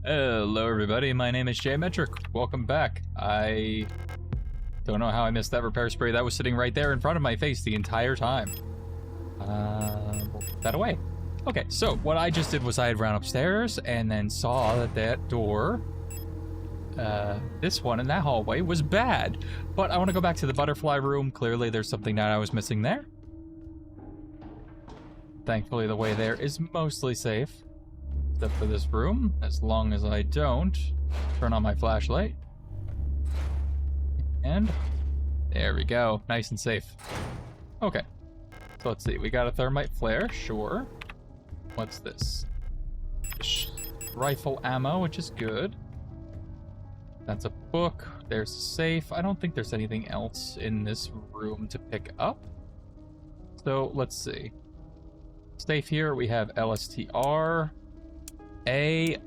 Hello everybody, my name is Jayometric. Welcome back. I don't know how I missed that repair spray. That was sitting right there in front of my face the entire time. We'll put that away. Okay, so what I just did was I had run upstairs and then saw that that door, this one in that hallway, was bad. But I want to go back to the butterfly room. Clearly there's something that I was missing there. Thankfully the way there is mostly safe. Except for this room, as long as I don't turn on my flashlight. And there we go, nice and safe. Okay, so let's see, we got a thermite flare, sure. What's this? Rifle ammo, which is good. That's a book, there's a safe. I don't think there's anything else in this room to pick up. So let's see. Safe here, we have LSTR. A-R-S-E-L-T.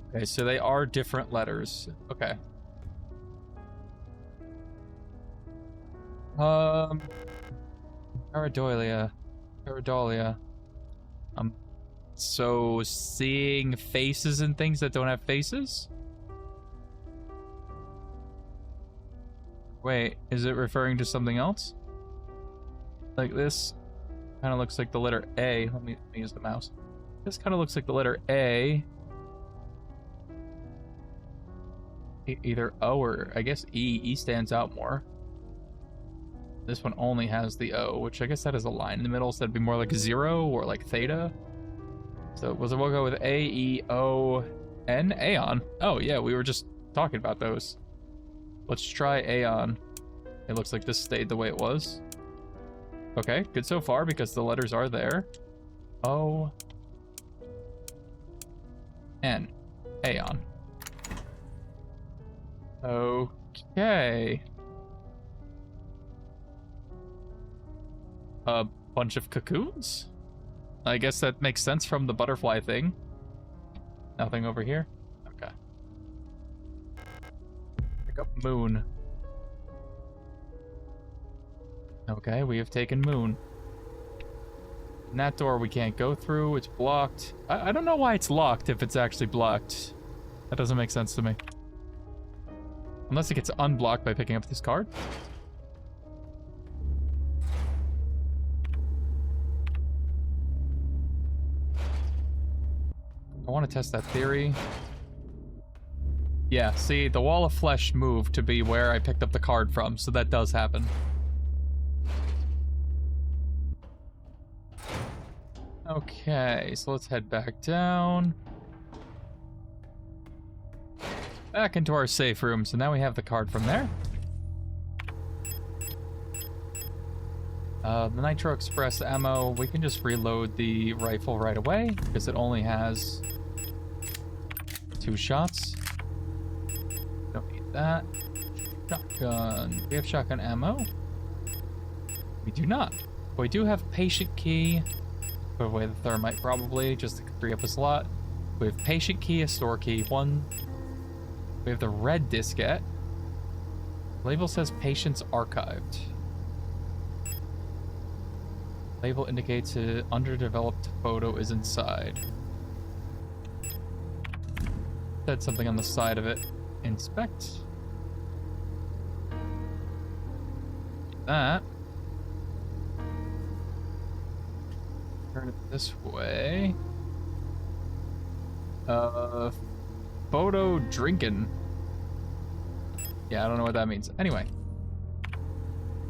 Okay, so they are different letters. Okay. Paradolia. So seeing faces and things that don't have faces? Wait, is it referring to something else? Like this kind of looks like the letter A. Let me use the mouse. This kind of looks like the letter A. Either O or I guess E. E stands out more. This one only has the O, which I guess that is a line in the middle, so that'd be more like 0 or like theta. So we'll go with A-E-O-N. Aeon. Oh yeah, we were just talking about those. Let's try Aeon. It looks like this stayed the way it was. Okay, good so far because the letters are there. O N. Aeon. Okay. A bunch of cocoons? I guess that makes sense from the butterfly thing. Nothing over here? Okay. Pick up moon. Okay, we have taken moon. And that door we can't go through, it's blocked. I don't know why it's locked if it's actually blocked. That doesn't make sense to me. Unless it gets unblocked by picking up this card. I want to test that theory. Yeah, see, the wall of flesh moved to be where I picked up the card from, so that does happen. Okay, so let's head back down. Back into our safe room, so now we have the card from there. The Nitro Express ammo, we can just reload the rifle right away, because it only has 2 shots. Don't need that. Shotgun. We have shotgun ammo? We do not. But we do have patient key. Put away the thermite probably, just to free up a slot. We have patient key, a store key, 1. We have the red diskette. Label says patients archived. Label indicates an underdeveloped photo is inside. Said something on the side of it. Inspect. That. Turn it this way. Photo drinking. Yeah, I don't know what that means. Anyway.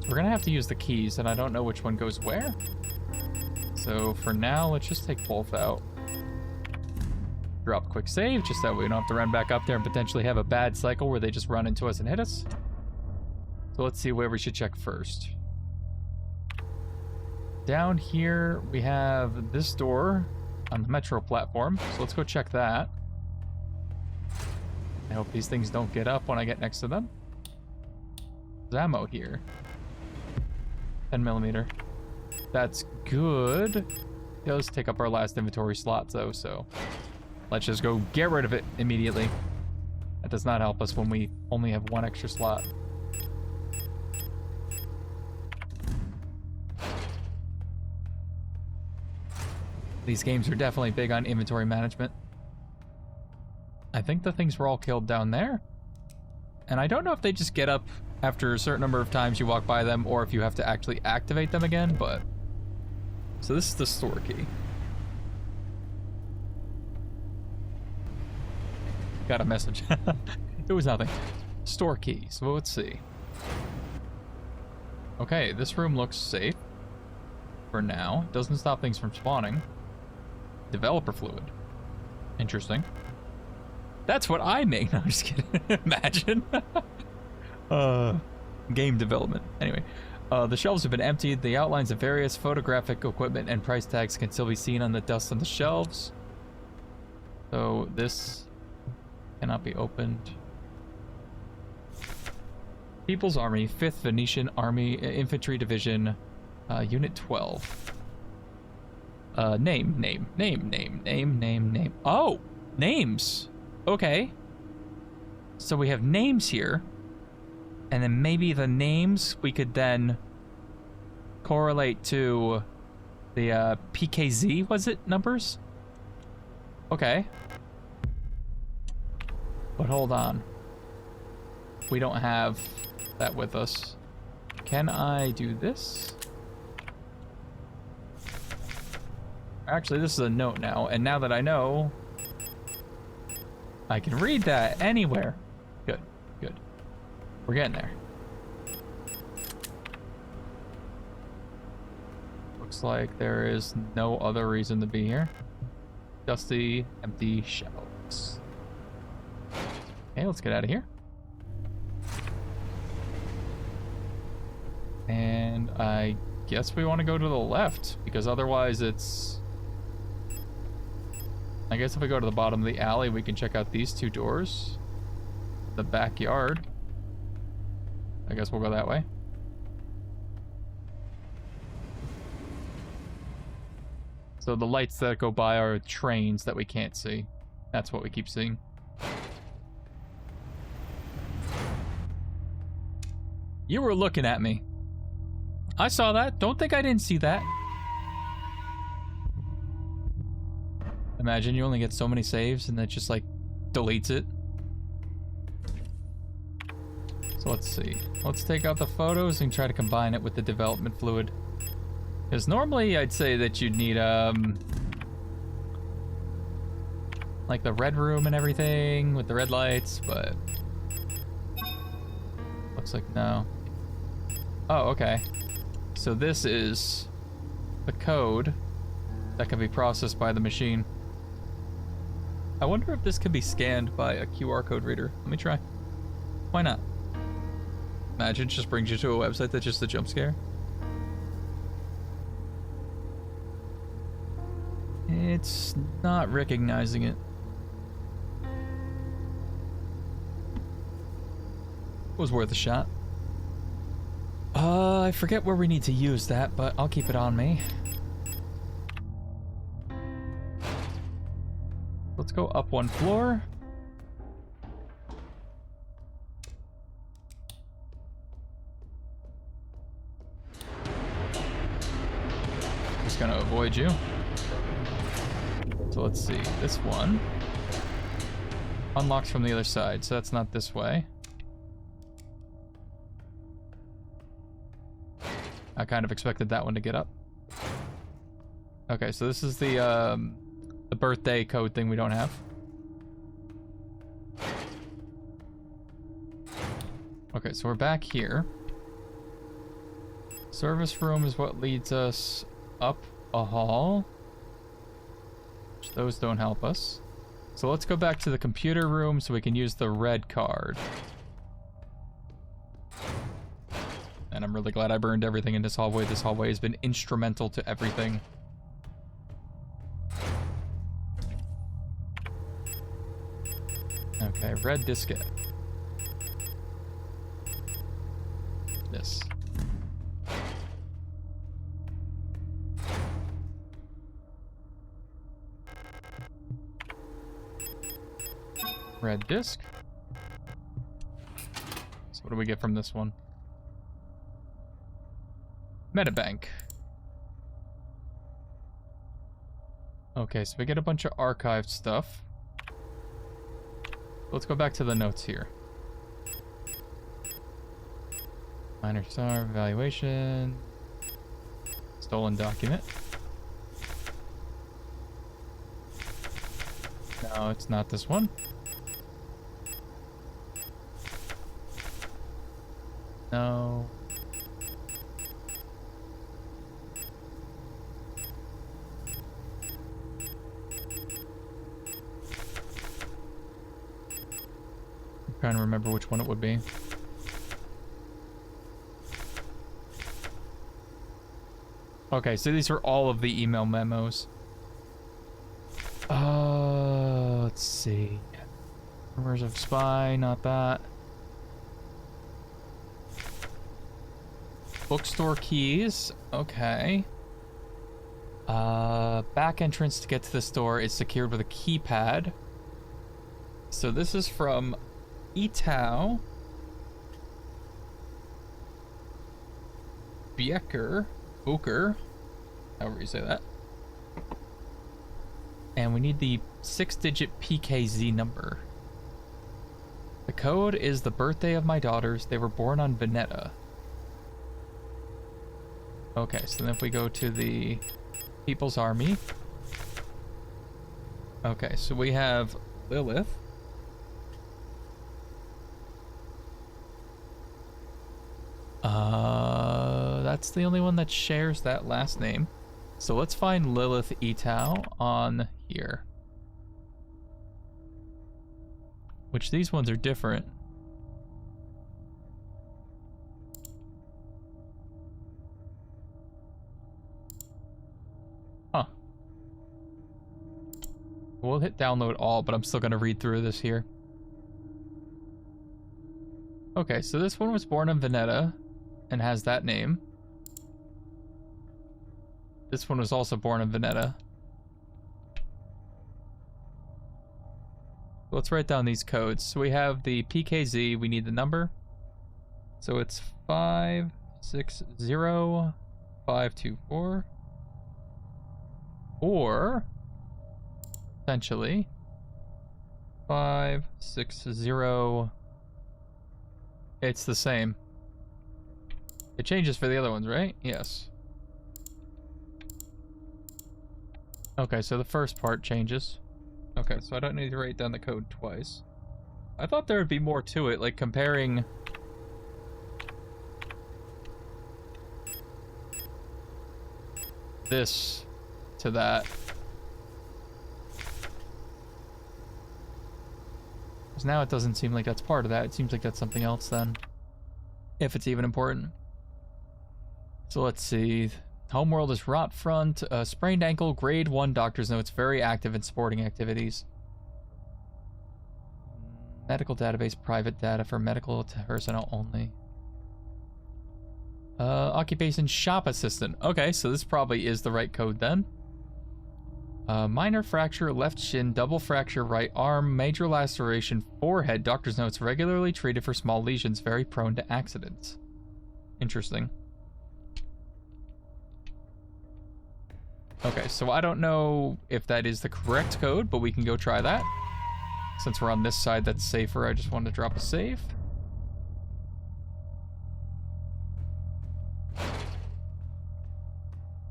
We're gonna have to use the keys, and I don't know which one goes where. So for now, let's just take both out. Drop quick save, just that we don't have to run back up there and potentially have a bad cycle where they just run into us and hit us. So let's see where we should check first. Down here, we have this door on the metro platform, so let's go check that. I hope these things don't get up when I get next to them. There's ammo here. 10mm. That's good. It does take up our last inventory slot, though, so let's just go get rid of it immediately. That does not help us when we only have 1 extra slot. These games are definitely big on inventory management. I think the things were all killed down there. And I don't know if they just get up after a certain number of times you walk by them, or if you have to actually activate them again, but... So this is the store key. Got a message. It was nothing. Store key, so let's see. Okay, this room looks safe. For now. Doesn't stop things from spawning. Developer fluid. Interesting. That's what I make. No, I'm just kidding. Imagine. Game development. Anyway. The shelves have been emptied. The outlines of various photographic equipment and price tags can still be seen on the dust on the shelves. So this cannot be opened. People's Army, 5th Venetian Army Infantry Division, Unit 12. Name. Oh! Names! Okay. So we have names here. And then maybe the names we could then correlate to the PKZ, was it, numbers? Okay. But hold on. We don't have that with us. Can I do this? Actually, this is a note now, and now that I know, I can read that anywhere. Good, good. We're getting there. Looks like there is no other reason to be here. Dusty, empty shelves. Okay, let's get out of here. And I guess we want to go to the left, because otherwise it's... I guess if we go to the bottom of the alley, we can check out these two doors. The backyard. I guess we'll go that way. So the lights that go by are trains that we can't see. That's what we keep seeing. You were looking at me. I saw that. Don't think I didn't see that. Imagine you only get so many saves and that just like deletes it. So let's see. Let's take out the photos and try to combine it with the development fluid. Because normally I'd say that you'd need like the red room and everything with the red lights, but looks like no. Oh, okay. So this is the code that can be processed by the machine. I wonder if this can be scanned by a QR code reader. Let me try. Why not? Imagine it just brings you to a website that's just a jump scare. It's not recognizing it. It was worth a shot. I forget where we need to use that, but I'll keep it on me. Let's go up one floor. Just gonna avoid you. So let's see, this one unlocks from the other side, so that's not this way. I kind of expected that one to get up. Okay, so this is the birthday code thing we don't have. Okay, so we're back here. Service room is what leads us up a hall. Which those don't help us. So let's go back to the computer room so we can use the red card. And I'm really glad I burned everything in this hallway. This hallway has been instrumental to everything. Okay, red diskette. This. Red disc. So what do we get from this one? Metabank. Okay, so we get a bunch of archived stuff. Let's go back to the notes here. Minor star evaluation. Stolen document. No, it's not this one. No. I'm trying to remember which one it would be. Okay, so these are all of the email memos. Let's see. Rumors of spy, not that. Bookstore keys, okay. Back entrance to get to the store is secured with a keypad. So this is from Itchio. Booker, however you say that. And we need the 6-digit PKZ number. The code is the birthday of my daughters. They were born on Veneta. Okay, so then if we go to the People's Army. Okay, so we have Lilith. That's the only one that shares that last name. So let's find Lilith Itchio on here. Which these ones are different. Huh. We'll hit download all, but I'm still gonna read through this here. Okay, so this one was born in Veneta and has that name. This one was also born in Veneta. Let's write down these codes. So we have the PKZ, we need the number. So it's 560524. Or, essentially, 560. It's the same. It changes for the other ones, right? Yes. Okay, so the first part changes. Okay, so I don't need to write down the code twice. I thought there would be more to it, like comparing this to that. Because now it doesn't seem like that's part of that. It seems like that's something else then. If it's even important. So let's see. Homeworld is rot front, sprained ankle, grade 1 doctor's notes, very active in sporting activities. Medical database, private data for medical personnel only. Occupation shop assistant. Okay, so this probably is the right code then. Minor fracture, left shin, double fracture, right arm, major laceration, forehead, doctor's notes, regularly treated for small lesions, very prone to accidents. Interesting. Okay, so I don't know if that is the correct code, but we can go try that. Since we're on this side that's safer, I just wanted to drop a save.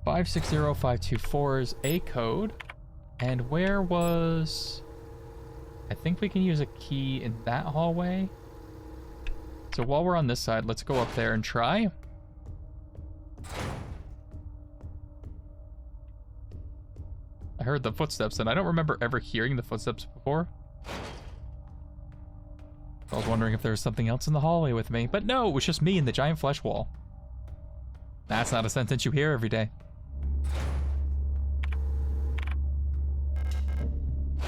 $560-524 is a code. And where was... I think we can use a key in that hallway. So while we're on this side, let's go up there and try. I heard the footsteps, and I don't remember ever hearing the footsteps before. I was wondering if there was something else in the hallway with me, but no, it was just me and the giant flesh wall. That's not a sentence you hear every day.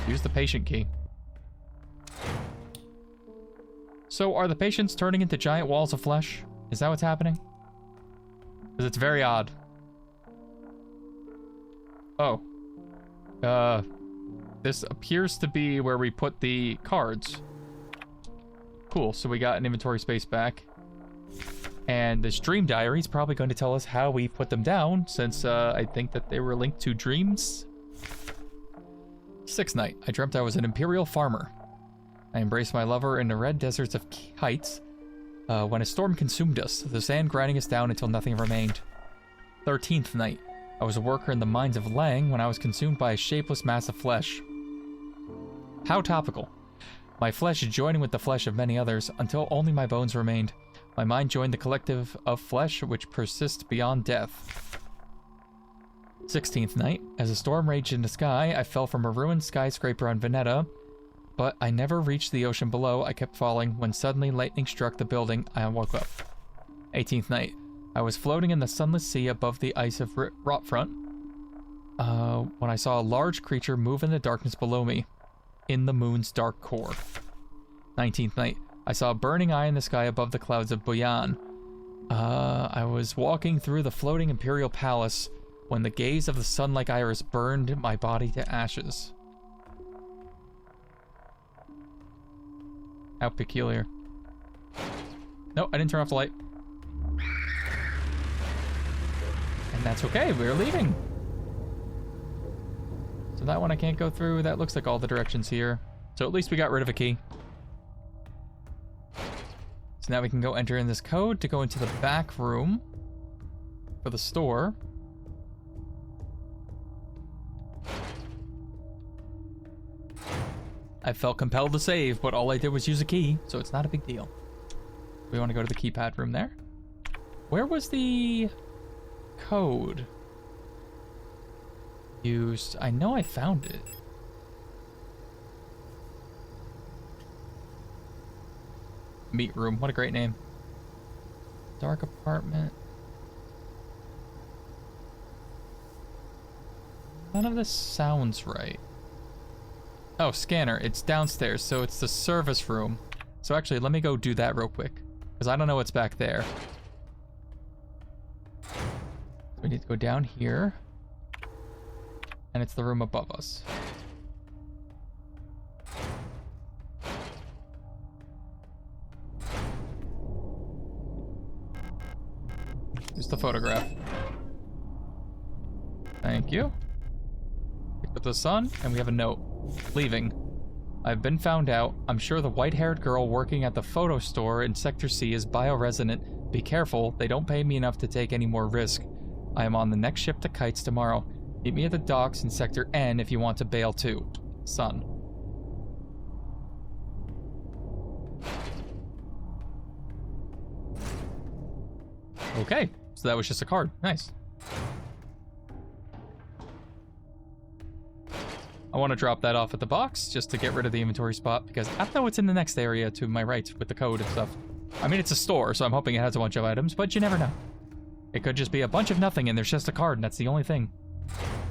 Use the patient key. So are the patients turning into giant walls of flesh? Is that what's happening? Because it's very odd. Oh. This appears to be where we put the cards. Cool, so we got an inventory space back. And this dream diary is probably going to tell us how we put them down, since I think that they were linked to dreams. 6th night. I dreamt I was an imperial farmer. I embraced my lover in the red deserts of heights when a storm consumed us, the sand grinding us down until nothing remained. 13th night. I was a worker in the mines of Lang when I was consumed by a shapeless mass of flesh. How topical. My flesh joining with the flesh of many others until only my bones remained. My mind joined the collective of flesh which persists beyond death. 16th night. As a storm raged in the sky, I fell from a ruined skyscraper on Veneta, but I never reached the ocean below. I kept falling when suddenly lightning struck the building. I woke up. 18th night. I was floating in the sunless sea above the ice of Rotfront when I saw a large creature move in the darkness below me, in the moon's dark core. 19th night. I saw a burning eye in the sky above the clouds of Boyan. I was walking through the floating imperial palace when the gaze of the sun-like iris burned my body to ashes. How peculiar. No, I didn't turn off the light. And that's okay, we're leaving. So that one I can't go through. That looks like all the directions here. So at least we got rid of a key. So now we can go enter in this code to go into the back room for the store. I felt compelled to save, but all I did was use a key, so it's not a big deal. We want to go to the keypad room there. Where was the code used? I know I found it. Meat room, what a great name. Dark apartment. None of this sounds right. Oh, scanner, it's downstairs, so it's the service room. So actually, let me go do that real quick, because I don't know what's back there. We need to go down here, and it's the room above us. Here's the photograph. Thank you. Pick up the sun, and we have a note. Leaving. I've been found out. I'm sure the white-haired girl working at the photo store in Sector C is bioresonant. Be careful, they don't pay me enough to take any more risk. I am on the next ship to Kites tomorrow. Meet me at the docks in Sector N if you want to bail too. Son. Okay, so that was just a card. Nice. I want to drop that off at the box just to get rid of the inventory spot because I don't know what's in the next area to my right with the code and stuff. I mean, it's a store, so I'm hoping it has a bunch of items, but you never know. It could just be a bunch of nothing and there's just a card and that's the only thing.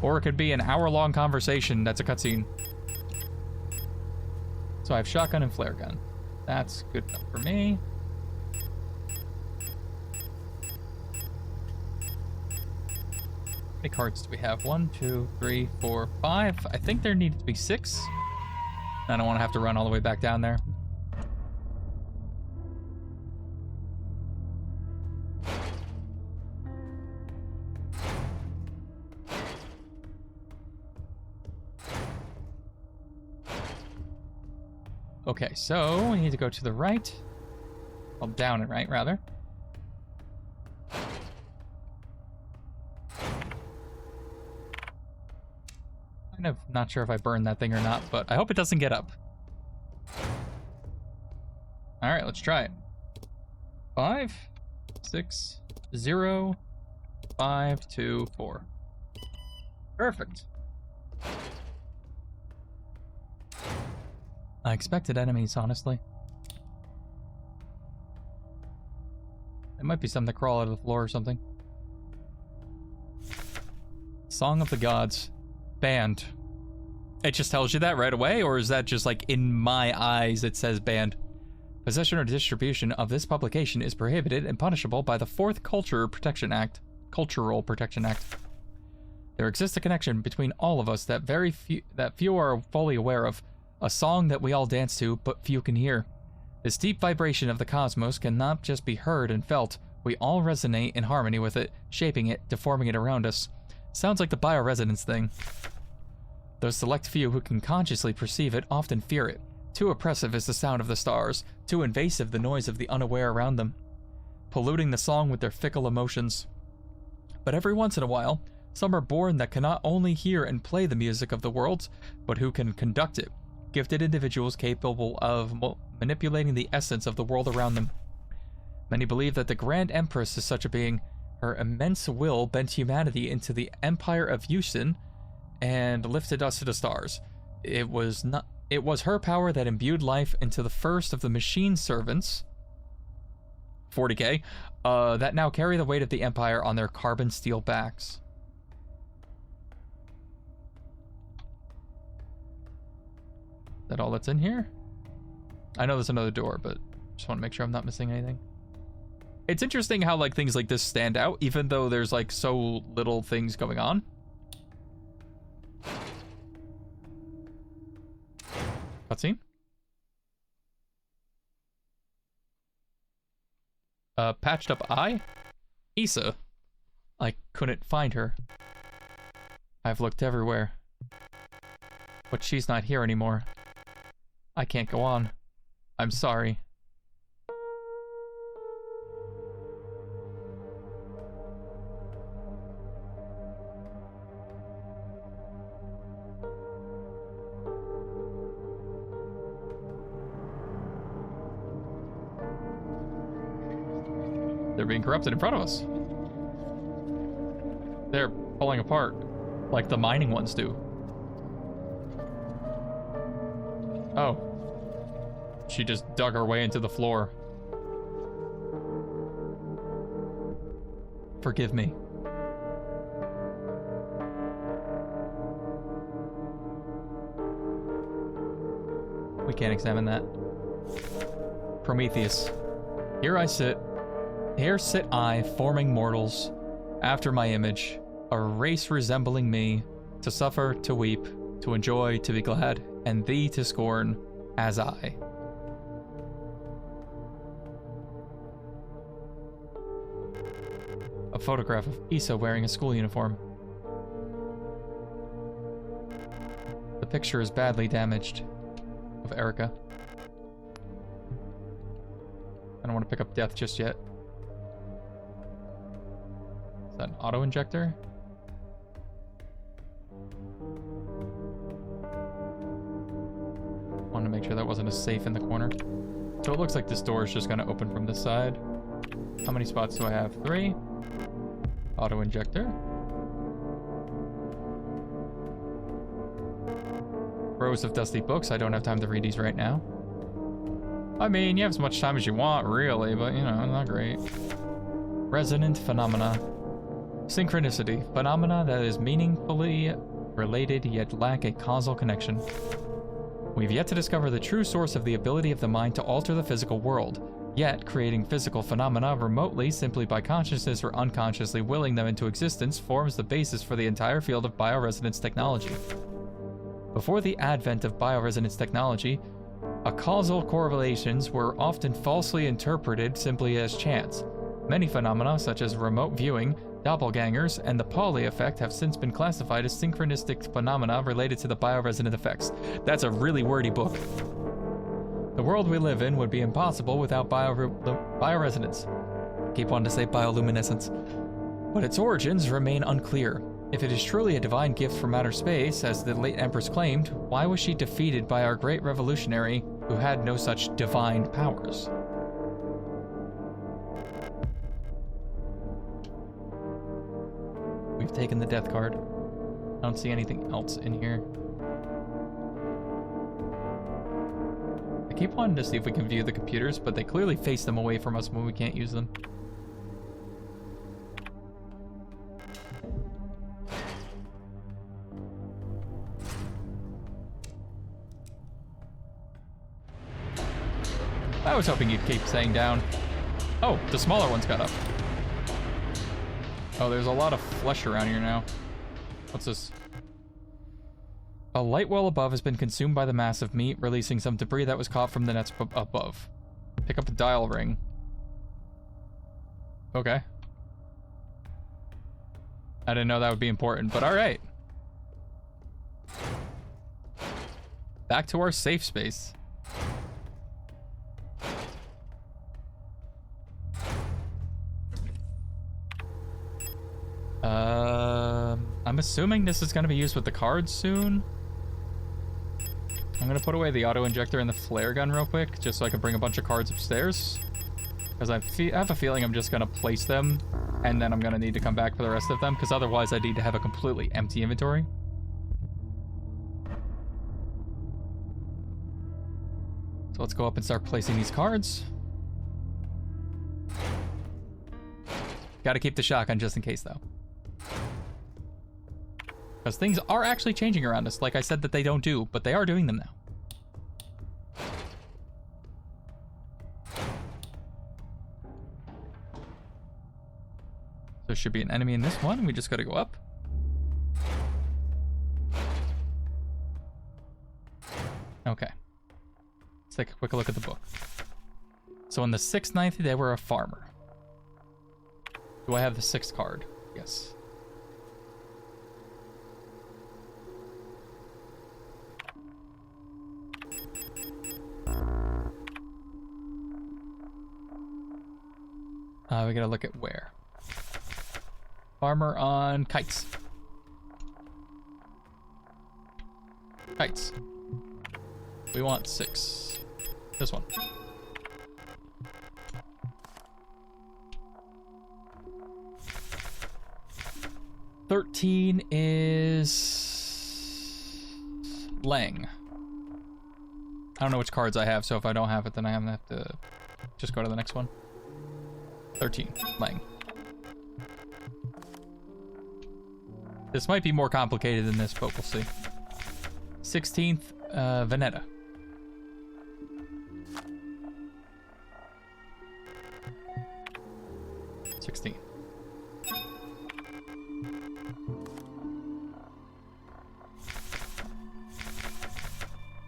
Or it could be an hour-long conversation that's a cutscene. So I have shotgun and flare gun. That's good enough for me. How many cards do we have? 1, 2, 3, 4, 5. I think there needed to be 6. I don't want to have to run all the way back down there. Okay, so we need to go to the right. Well, down and right, rather. Kind of not sure if I burned that thing or not, but I hope it doesn't get up. All right, let's try it. 5, 6, 0, 5, 2, 4. Perfect. I expected enemies, honestly. It might be something to crawl out of the floor or something. Song of the Gods. Banned. It just tells you that right away, or is that just like in my eyes it says banned? Possession or distribution of this publication is prohibited and punishable by the 4th Cultural Protection Act. There exists a connection between all of us that few are fully aware of. A song that we all dance to, but few can hear. This deep vibration of the cosmos cannot just be heard and felt. We all resonate in harmony with it, shaping it, deforming it around us. Sounds like the bioresonance thing. Those select few who can consciously perceive it often fear it. Too oppressive is the sound of the stars, too invasive the noise of the unaware around them, polluting the song with their fickle emotions. But every once in a while, some are born that cannot only hear and play the music of the world, but who can conduct it, gifted individuals capable of manipulating the essence of the world around them. Many believe that the Grand Empress is such a being. Her immense will bent humanity into the Empire of Yusin and lifted us to the stars. It was her power that imbued life into the first of the machine servants, 40k, that now carry the weight of the Empire on their carbon steel backs. Is that all that's in here? I know there's another door, but just want to make sure I'm not missing anything. It's interesting how like things like this stand out, even though there's like so little things going on. Cutscene? Patched up eye? Issa. I couldn't find her. I've looked everywhere. But she's not here anymore. I can't go on. I'm sorry. They're being corrupted in front of us. They're falling apart, like the mining ones do. Oh. She just dug her way into the floor. Forgive me. We can't examine that. Prometheus. Here sit I, forming mortals, after my image, a race resembling me, to suffer, to weep, to enjoy, to be glad, and thee to scorn, as I. A photograph of Issa wearing a school uniform. The picture is badly damaged. Of Erica. I don't want to pick up death just yet. Is that an auto injector? Wanted to make sure that wasn't a safe in the corner. So it looks like this door is just going to open from this side. How many spots do I have? 3. Auto injector. Rows of dusty books. I don't have time to read these right now. I mean, you have as much time as you want, really, but, you know, not great. Resonant phenomena. Synchronicity. Phenomena that is meaningfully related yet lack a causal connection. We've yet to discover the true source of the ability of the mind to alter the physical world. Yet, creating physical phenomena remotely, simply by consciously or unconsciously willing them into existence, forms the basis for the entire field of bioresonance technology. Before the advent of bioresonance technology, causal correlations were often falsely interpreted simply as chance. Many phenomena, such as remote viewing, doppelgangers, and the Pauli effect, have since been classified as synchronistic phenomena related to the bioresonant effects. That's a really wordy book. The world we live in would be impossible without bioresonance. I keep wanting to say bioluminescence. But its origins remain unclear. If it is truly a divine gift from outer space, as the late Empress claimed, why was she defeated by our great revolutionary who had no such divine powers? We've taken the death card. I don't see anything else in here. I keep wanting to see if we can view the computers, but they clearly face them away from us when we can't use them. I was hoping you'd keep saying down. Oh, the smaller ones got up. Oh, there's a lot of flesh around here now. What's this? A light well above has been consumed by the mass of meat, releasing some debris that was caught from the nets above. Pick up a dial ring. Okay. I didn't know that would be important, but alright. Back to our safe space. I'm assuming this is going to be used with the cards soon. I'm going to put away the auto injector and the flare gun real quick, just so I can bring a bunch of cards upstairs. Because I have a feeling I'm just going to place them, and then I'm going to need to come back for the rest of them, because otherwise I need to have a completely empty inventory. So let's go up and start placing these cards. Got to keep the shotgun just in case, though. Because things are actually changing around us, like I said that they don't do, but they are doing them now. There should be an enemy in this one. We just got to go up. Okay. Let's take a quick look at the book. So in the 690, they were a farmer. Do I have the 6th card? Yes. We gotta look at where. Farmer on kites. Kites. We want 6. This one. $13 is Lang. I don't know which cards I have, so if I don't have it, then I'm gonna have to just go to the next one. 13, Lang. This might be more complicated than this, but we'll see. 16th, Veneta. $16.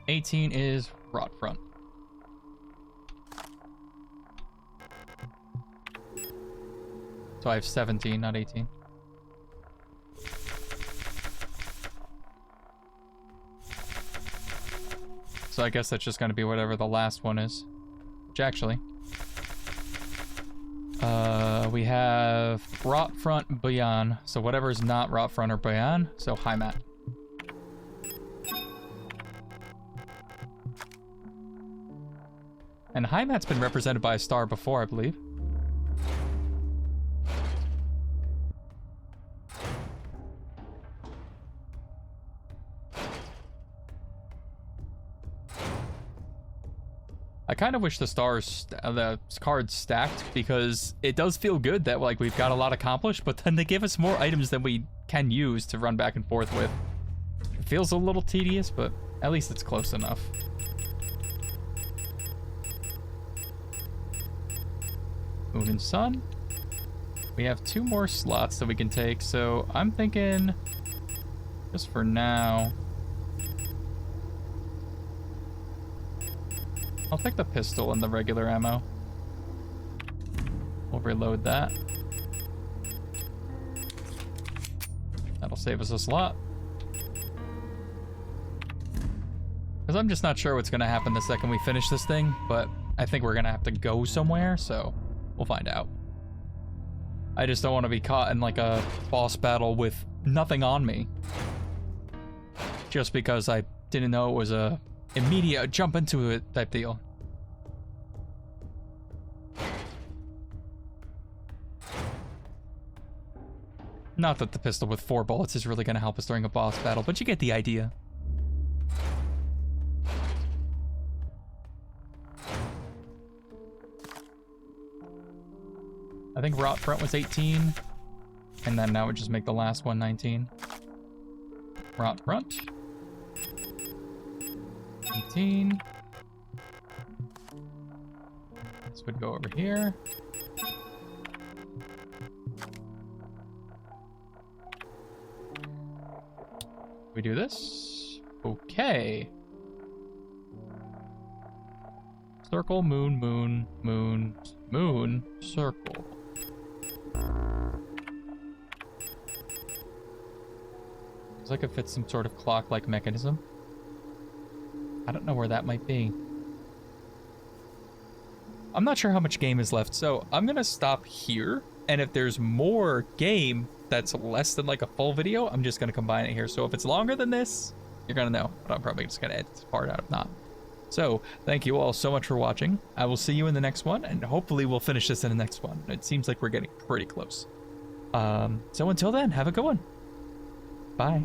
$18 is Rot Front. So I have 17, not 18. So I guess that's just going to be whatever the last one is. Which actually... we have Rot Front, Bayan. So whatever is not Rot Front or Bayan. So High Mat. And High Mat's been represented by a star before, I believe. I kind of wish the cards stacked, because it does feel good that like we've got a lot accomplished, but then they give us more items than we can use to run back and forth with. It feels a little tedious, but at least it's close enough. Moon and Sun. We have 2 more slots that we can take, so I'm thinking, just for now, I'll take the pistol and the regular ammo. We'll reload that. That'll save us a slot. Because I'm just not sure what's going to happen the second we finish this thing, but I think we're going to have to go somewhere, so we'll find out. I just don't want to be caught in like a boss battle with nothing on me. Just because I didn't know it was a immediate jump into it type deal. Not that the pistol with 4 bullets is really going to help us during a boss battle, but you get the idea. I think Rot Front was 18, and then that would just make the last one 19. Rot Front. 18. This would go over here. We do this? Okay. Circle, moon, moon, moon, moon, circle. Looks like it fits some sort of clock-like mechanism. I don't know where that might be. I'm not sure how much game is left, so I'm gonna stop here. And if there's more game that's less than like a full video, I'm just gonna combine it here. So if it's longer than this, you're gonna know. But I'm probably just gonna edit this part out if not. So thank you all so much for watching. I will see you in the next one, and hopefully we'll finish this in the next one. It seems like we're getting pretty close. So until then, have a good one. Bye.